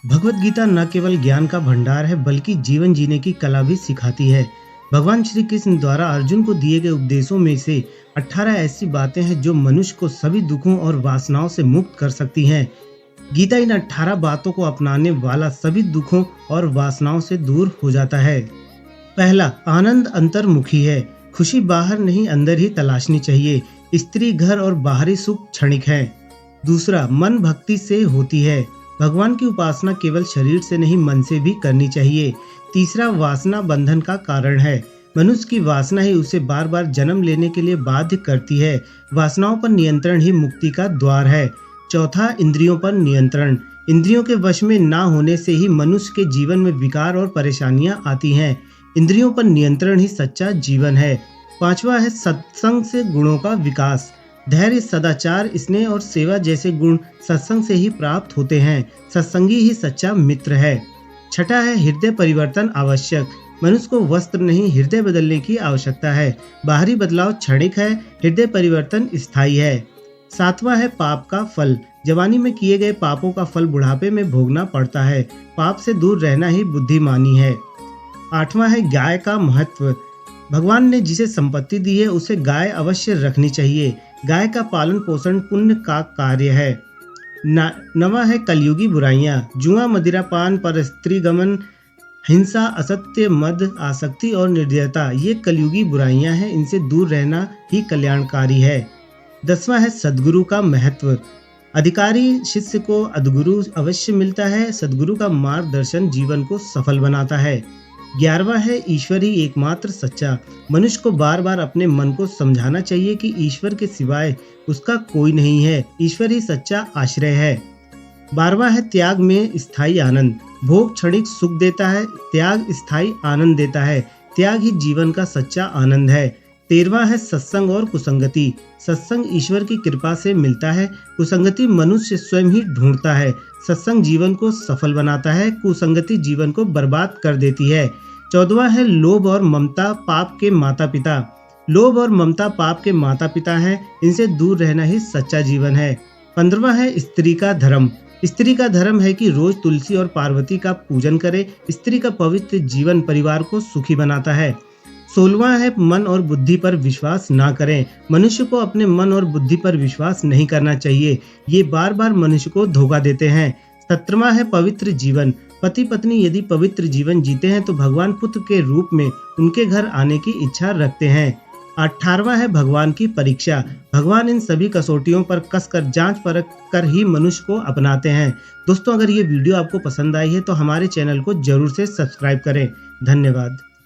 भगवत गीता न केवल ज्ञान का भंडार है बल्कि जीवन जीने की कला भी सिखाती है। भगवान श्री कृष्ण द्वारा अर्जुन को दिए गए उपदेशों में से 18 ऐसी बातें हैं जो मनुष्य को सभी दुखों और वासनाओं से मुक्त कर सकती हैं। गीता इन 18 बातों को अपनाने वाला सभी दुखों और वासनाओं से दूर हो जाता है। पहला, आनंद अंतर्मुखी है। खुशी बाहर नहीं अंदर ही तलाशनी चाहिए। स्त्री, घर और बाहरी सुख क्षणिक है। दूसरा, मन भक्ति से होती है। भगवान की उपासना केवल शरीर से नहीं मन से भी करनी चाहिए। तीसरा, वासना बंधन का कारण है। मनुष्य की वासना ही उसे बार बार जन्म लेने के लिए बाध्य करती है। वासनाओं पर नियंत्रण ही मुक्ति का द्वार है। चौथा, इंद्रियों पर नियंत्रण। इंद्रियों के वश में ना होने से ही मनुष्य के जीवन में विकार और परेशानियां आती हैं। इंद्रियों पर नियंत्रण ही सच्चा जीवन है। पांचवा है सत्संग से गुणों का विकास। धैर्य, सदाचार, स्नेह और सेवा जैसे गुण सत्संग से ही प्राप्त होते हैं। सत्संगी ही सच्चा मित्र है। छठा है हृदय परिवर्तन आवश्यक। मनुष्य को वस्त्र नहीं हृदय बदलने की आवश्यकता है। बाहरी बदलाव क्षणिक है, हृदय परिवर्तन स्थायी है। सातवां है पाप का फल। जवानी में किए गए पापों का फल बुढ़ापे में भोगना पड़ता है। पाप से दूर रहना ही बुद्धिमानी है। आठवां है गाय का महत्व। भगवान ने जिसे संपत्ति दी है उसे गाय अवश्य रखनी चाहिए। गाय का पालन पोषण पुण्य का कार्य है। नवा है कलयुगी बुराइयां। जुआ, मदिरा पान, पर स्त्री गमन, हिंसा, असत्य, मद, आसक्ति और निर्दयता ये कलयुगी बुराइयां हैं। इनसे दूर रहना ही कल्याणकारी है। 10वां है सद्गुरु का महत्व। अधिकारी शिष्य को अद्गुरु अवश्य मिलता है। सद्गुरु का मार्गदर्शन जीवन को सफल बनाता है। 11वां है ईश्वर ही एकमात्र सच्चा। मनुष्य को बार बार अपने मन को समझाना चाहिए कि ईश्वर के सिवाय उसका कोई नहीं है। ईश्वर ही सच्चा आश्रय है। 12वां है त्याग में स्थायी आनंद। भोग क्षणिक सुख देता है, त्याग स्थायी आनंद देता है। त्याग ही जीवन का सच्चा आनंद है। 13वां है सत्संग और कुसंगति। सत्संग ईश्वर की कृपा से मिलता है, कुसंगति मनुष्य स्वयं ही ढूंढता है। सत्संग जीवन को सफल बनाता है, कुसंगति जीवन को बर्बाद कर देती है। 14वां है लोभ और ममता पाप के माता पिता। लोभ और ममता पाप के माता पिता हैं, इनसे दूर रहना ही सच्चा जीवन है। 15वां है स्त्री का धर्म। स्त्री का धर्म है कि रोज तुलसी और पार्वती का पूजन करे। स्त्री का पवित्र जीवन परिवार को सुखी बनाता है। 16वां है मन और बुद्धि पर विश्वास ना करें। मनुष्य को अपने मन और बुद्धि पर विश्वास नहीं करना चाहिए, ये बार बार मनुष्य को धोखा देते हैं। 17वां है पवित्र जीवन। पति पत्नी यदि पवित्र जीवन जीते हैं तो भगवान पुत्र के रूप में उनके घर आने की इच्छा रखते हैं। 18वां है भगवान की परीक्षा। भगवान इन सभी कसौटियों पर कसकर जांच परख कर ही मनुष्य को अपनाते हैं। दोस्तों, अगर ये वीडियो आपको पसंद आई है तो हमारे चैनल को जरूर से सब्सक्राइब करें। धन्यवाद।